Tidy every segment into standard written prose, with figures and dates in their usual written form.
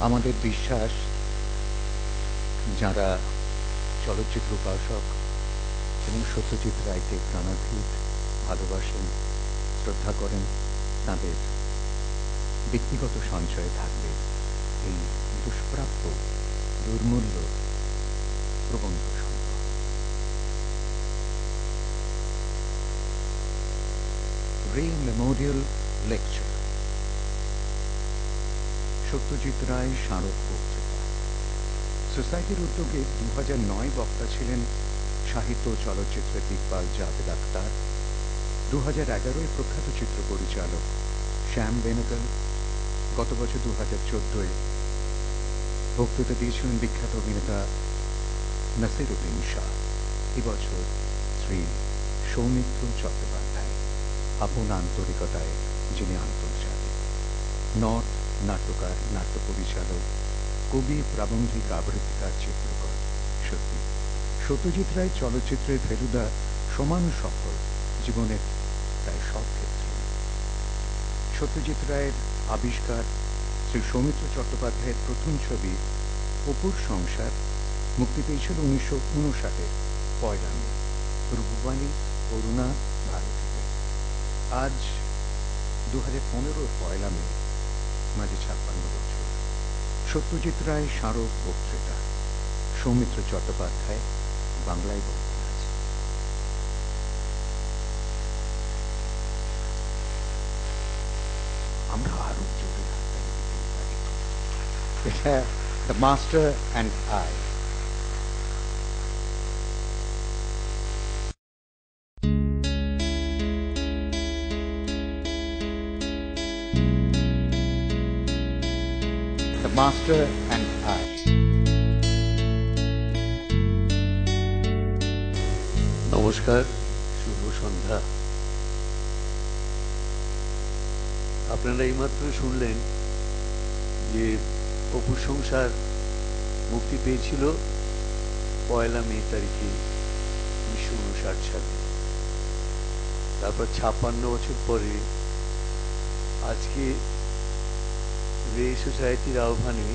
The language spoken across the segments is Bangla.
আমাদের বিশ্বাস যারা চলচ্চিত্র উপাসক এবং সত্যজিৎ রায়কে প্রাণাধিক ভালোবাসেন, শ্রদ্ধা করেন, তাদের ব্যক্তিগত সঞ্চয়ে থাকবে এই দুষ্প্রাপ্য, দুর্মূল্য প্রবন্ধ সংগ্রহ। রে মেমোরিয়াল লেকচার, সত্যজিৎ রায় স্মারক বক্তৃতা। সোসাইটির উদ্যোগে 2009 বক্তা ছিলেন সাহিত্য ও চলচ্চিত্রের দিকপাল জাভেদ আখতার। 2011 প্রখ্যাত চিত্র পরিচালক শ্যাম বেনেগল। গত বছর 2014 বক্তৃতা দিয়েছিলেন বিখ্যাত অভিনেতা নাসিরুদ্দিন শাহ। এবছর শ্রী সৌমিত্র চট্টোপাধ্যায়, আপন আন্তরিকতায় যিনি আন্তর্জাতিক। নর্থ নাট্যকার, নাট্য পরিচালক, কবি, প্রাবন্ধিক, আবৃত্তিকার, চিত্রকর। সত্যি সত্যজিৎ রায় চলচ্চিত্রের ফেলুদা সমান সফল জীবনের প্রায় সব ক্ষেত্রে। সত্যজিৎ রায়ের আবিষ্কার শ্রী সৌমিত্র চট্টোপাধ্যায়ের প্রথম ছবি অপুর সংসার মুক্তি পেয়েছিল 1959 1 মে রূপবাণী, অরুণা, ভারতীতে। আজ 2015 1 মে, মাঝে 56 বছর। সত্যজিৎ রায় স্মারক বক্তৃতা, সৌমিত্র চট্টোপাধ্যায় বাংলায় বলবেন আজ। আমরা আরো জোরে হাততালি দিতে পারি। এটা the master and I. The Master and I. নমস্কার, শুভ সন্ধ্যা। আপনারা এইমাত্র শুনলেন যে অপুর সংসার মুক্তি পেয়েছিল 1 মে তারিখে 1959 সালে। তারপর 56 বছর পরে আজকে রে সোসাইটির আহ্বানে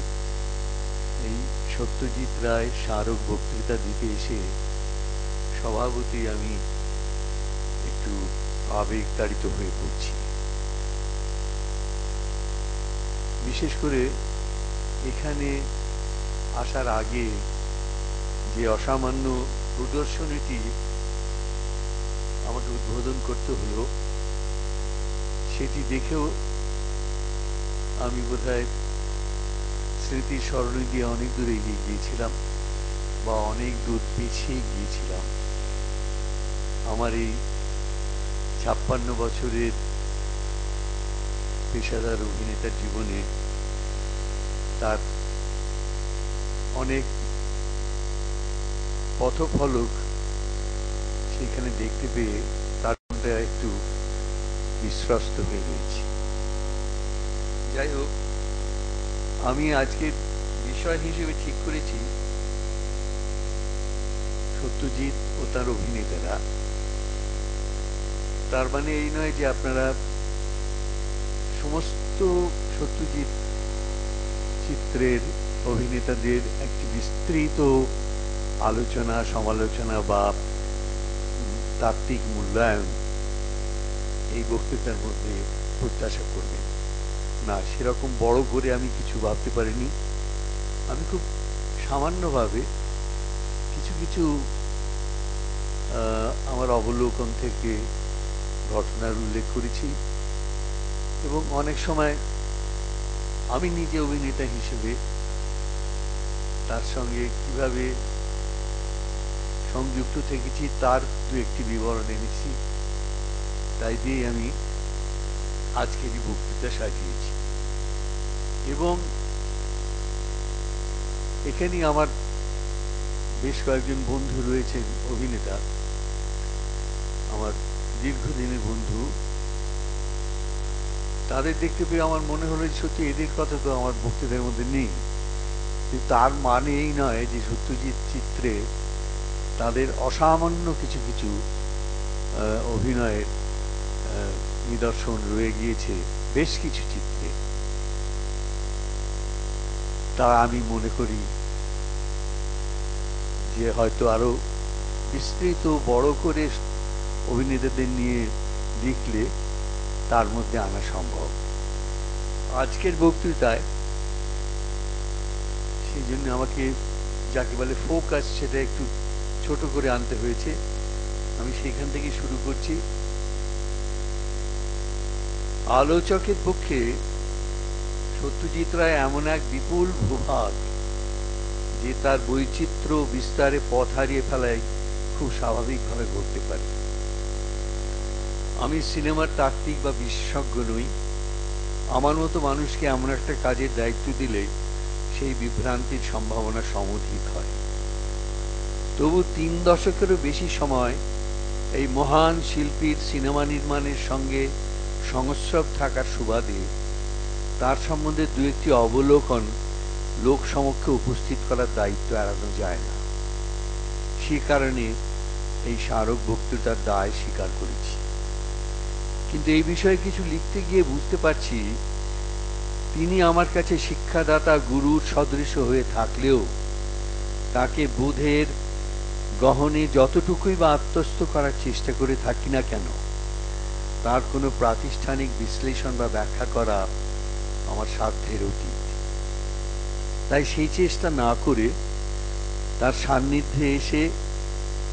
এই সত্যজিৎ রায় স্মারক বক্তৃতা দিতে এসে স্বভাবতই আমি একটু আবেগতাড়িত হয়ে পড়ছি। বিশেষ করে এখানে আসার আগে যে অসামান্য প্রদর্শনীটি আমাকে উদ্বোধন করতে হলো, সেটি দেখেও আমি বোধহয় স্মৃতির সরণি দিয়ে অনেক দূর এগিয়ে গিয়েছিলাম বা অনেক দূর পিছিয়ে গিয়েছিলাম। আমার এই 56 বছরের পেশাদার অভিনেতার জীবনে তার অনেক পথফলক সেখানে দেখতে পেয়ে তার মধ্যে একটু বিশ্বস্ত হয়ে রয়েছে। যাই হোক, আমি আজকের বিষয় হিসেবে ঠিক করেছি সত্যজিৎ ও তার অভিনেতারা। তার মানে এই নয় যে আপনারা সমস্ত সত্যজিৎ চিত্রের অভিনেতাদের একটি বিস্তৃত আলোচনা, সমালোচনা বা তাত্ত্বিক মূল্যায়ন এই বক্তৃতার মধ্যে প্রত্যাশা করবেন না। সেরকম বড় করে আমি কিছু ভাবতে পারিনি। আমি খুব সামান্যভাবে কিছু কিছু আমার অবলোকন থেকে ঘটনার উল্লেখ করেছি এবং অনেক সময় আমি নিজে অভিনেতা হিসেবে তার সঙ্গে কিভাবে সংযুক্ত থেকেছি তার দু একটি বিবরণ এনেছি। তাই দিয়ে আমি আজকের এই বক্তৃতা সাজিয়েছি এবং এখানে আমার বেশ কয়েকজন বন্ধু রয়েছেন অভিনেতা, আমার দীর্ঘদিনের বন্ধু। তাদের দেখতে পেয়ে আমার মনে হলো সত্যি এদের কথা তো আমার বক্তৃতার মধ্যে নেই। তার মানে এই নয় যে সত্যজিৎ চিত্রে তাদের অসামান্য কিছু কিছু অভিনয়ের নিদর্শন রয়ে গিয়েছে বেশ কিছু চিত্রে। তা আমি মনে করি যে হয়তো আরো বিস্তৃত বড় করে অভিনেতাদের নিয়ে লিখলে তার মধ্যে আনা সম্ভব। আজকের বক্তৃতায় সেই জন্য আমাকে যাকে বলে ফোকাস সেটা একটু ছোট করে আনতে হয়েছে। আমি সেখান থেকে শুরু করছি। আলোচকের পক্ষে সত্যজিৎ রায় এমন এক বিপুল ভূভাগ যে তার বৈচিত্র্য বিস্তারে পথ হারিয়ে ফেলায় খুব স্বাভাবিকভাবে ঘটতে পারে। আমি সিনেমার তাত্ত্বিক বা বিশেষজ্ঞ নই। আমার মতো মানুষকে এমন একটা কাজের দায়িত্ব দিলে সেই বিভ্রান্তির সম্ভাবনা সমধিক হয়। তবু ৩ দশকেরও বেশি সময় এই মহান শিল্পীর সিনেমা নির্মাণের সঙ্গে সংস্রব থাকার সুবাদে তার সম্বন্ধে দু একটি অবলোকন লোক সমক্ষে উপস্থিত করার দায়িত্ব এড়ানো যায় না। সে কারণে এই স্মারক বক্তৃতার দায় স্বীকার করেছি। কিন্তু এই বিষয়ে কিছু লিখতে গিয়ে বুঝতে পারছি তিনি আমার কাছে শিক্ষাদাতা গুরুর সদৃশ হয়ে থাকলেও তাকে বোধের গহনে যতটুকুই বা আত্মস্থ করার চেষ্টা করে থাকি না কেন, তার কোনো প্রাতিষ্ঠানিক বিশ্লেষণ বা ব্যাখ্যা করা আমার সাধ্যের অতীত। তাই সেই চেষ্টা না করে তার সান্নিধ্যে এসে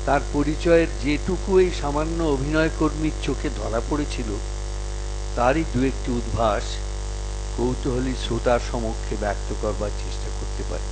তার পরিচয়ের যেটুকু এই সামান্য অভিনয় কর্মীর চোখে ধরা পড়েছিল তারই দু একটি উদ্ভাস কৌতূহলী শ্রোতার সমক্ষে ব্যক্ত করবার চেষ্টা করতে পারি।